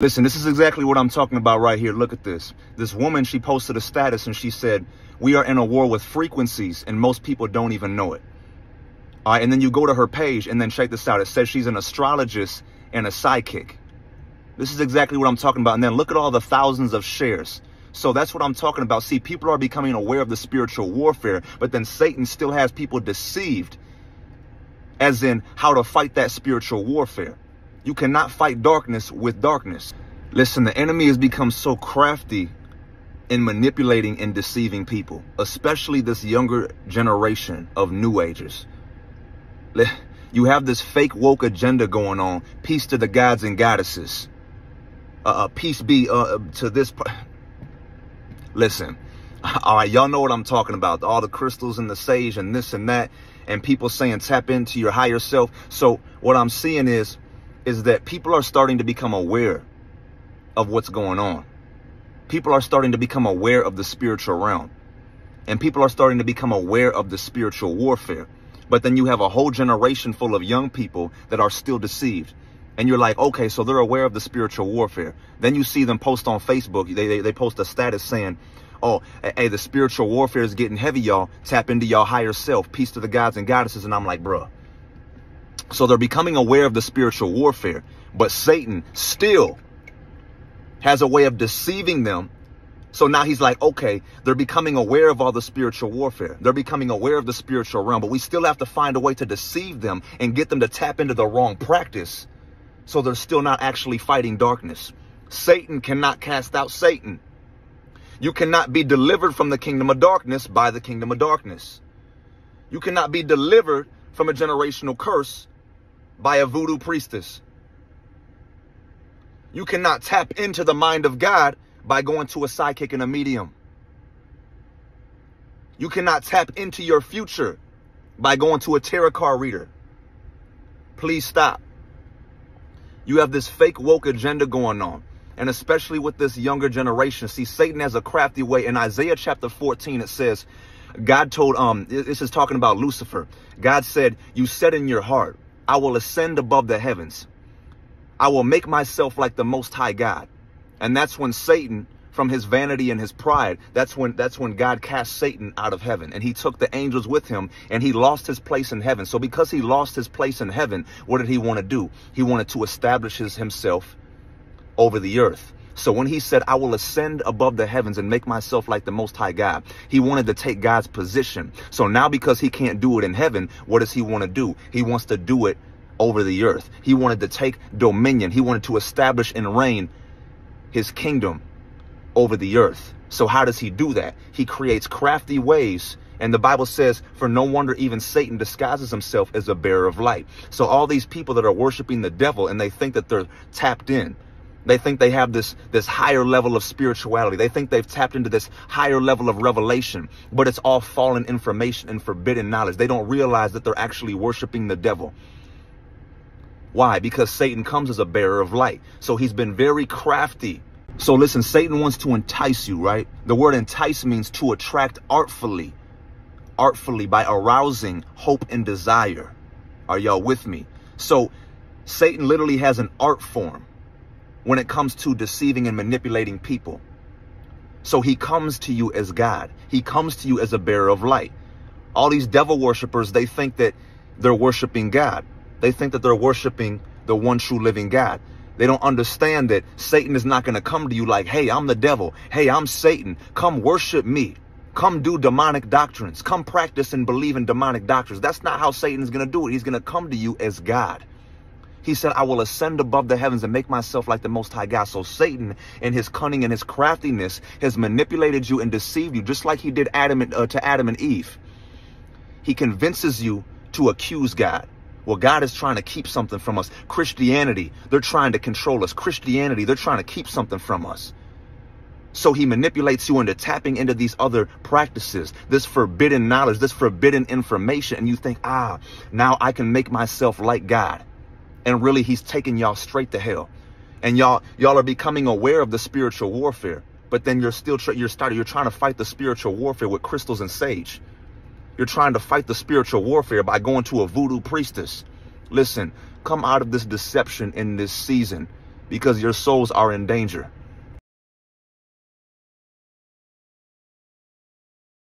Listen, this is exactly what I'm talking about right here. Look at this. This woman, she posted a status and she said, we are in a war with frequencies and most people don't even know it. All right, and then you go to her page and then check this out. It says she's an astrologist and a psychic. This is exactly what I'm talking about. And then look at all the thousands of shares. So that's what I'm talking about. See, people are becoming aware of the spiritual warfare, but then Satan still has people deceived as in how to fight that spiritual warfare. You cannot fight darkness with darkness. Listen, the enemy has become so crafty in manipulating and deceiving people, especially this younger generation of new agers. You have this fake woke agenda going on. Peace to the gods and goddesses. Peace be to this. Listen, all right, y'all know what I'm talking about. All the crystals and the sage and this and that, and people saying tap into your higher self. So what I'm seeing is that people are starting to become aware of what's going on. People are starting to become aware of the spiritual realm. And people are starting to become aware of the spiritual warfare. But then you have a whole generation full of young people that are still deceived. And you're like, okay, so they're aware of the spiritual warfare. Then you see them post on Facebook. They post a status saying, oh, hey, the spiritual warfare is getting heavy, y'all. Tap into y'all higher self. Peace to the gods and goddesses. And I'm like, bruh. So they're becoming aware of the spiritual warfare. But Satan still has a way of deceiving them. So now he's like, okay, they're becoming aware of all the spiritual warfare. They're becoming aware of the spiritual realm. But we still have to find a way to deceive them and get them to tap into the wrong practice. So they're still not actually fighting darkness. Satan cannot cast out Satan. You cannot be delivered from the kingdom of darkness by the kingdom of darkness. You cannot be delivered from a generational curse by a voodoo priestess. You cannot tap into the mind of God by going to a psychic and a medium. You cannot tap into your future by going to a tarot card reader. Please stop. You have this fake woke agenda going on. And especially with this younger generation. See, Satan has a crafty way. In Isaiah chapter 14, it says, God told, this is talking about Lucifer. God said, you said in your heart, I will ascend above the heavens. I will make myself like the Most High God. And that's when Satan, from his vanity and his pride, that's when God cast Satan out of heaven. And he took the angels with him and he lost his place in heaven. So because he lost his place in heaven, what did he want to do? He wanted to establish himself over the earth. So when he said, I will ascend above the heavens and make myself like the Most High God, he wanted to take God's position. So now because he can't do it in heaven, what does he want to do? He wants to do it over the earth. He wanted to take dominion. He wanted to establish and reign his kingdom over the earth. So how does he do that? He creates crafty ways. And the Bible says, for no wonder even Satan disguises himself as a bearer of light. So all these people that are worshiping the devil and they think that they're tapped in. They think they have this higher level of spirituality. They think they've tapped into this higher level of revelation, but it's all fallen information and forbidden knowledge. They don't realize that they're actually worshiping the devil. Why? Because Satan comes as a bearer of light. So he's been very crafty. So listen, Satan wants to entice you, right? The word entice means to attract artfully by arousing hope and desire. Are y'all with me? So Satan literally has an art form when it comes to deceiving and manipulating people. So he comes to you as God. He comes to you as a bearer of light. All these devil worshipers, they think that they're worshiping God. They think that they're worshiping the one true living God. They don't understand that Satan is not going to come to you like, hey, I'm the devil. Hey, I'm Satan. Come worship me. Come do demonic doctrines. Come practice and believe in demonic doctrines. That's not how Satan's going to do it. He's going to come to you as God. He said, I will ascend above the heavens and make myself like the Most High God. So Satan, in his cunning and his craftiness, has manipulated you and deceived you, just like he did to Adam and Eve. He convinces you to accuse God. Well, God is trying to keep something from us. Christianity, they're trying to control us. Christianity, they're trying to keep something from us. So he manipulates you into tapping into these other practices, this forbidden knowledge, this forbidden information. And you think, now I can make myself like God. And really, he's taking y'all straight to hell. And y'all are becoming aware of the spiritual warfare. But then you're still you're trying to fight the spiritual warfare with crystals and sage. You're trying to fight the spiritual warfare by going to a voodoo priestess. Listen, come out of this deception in this season. because your souls are in danger.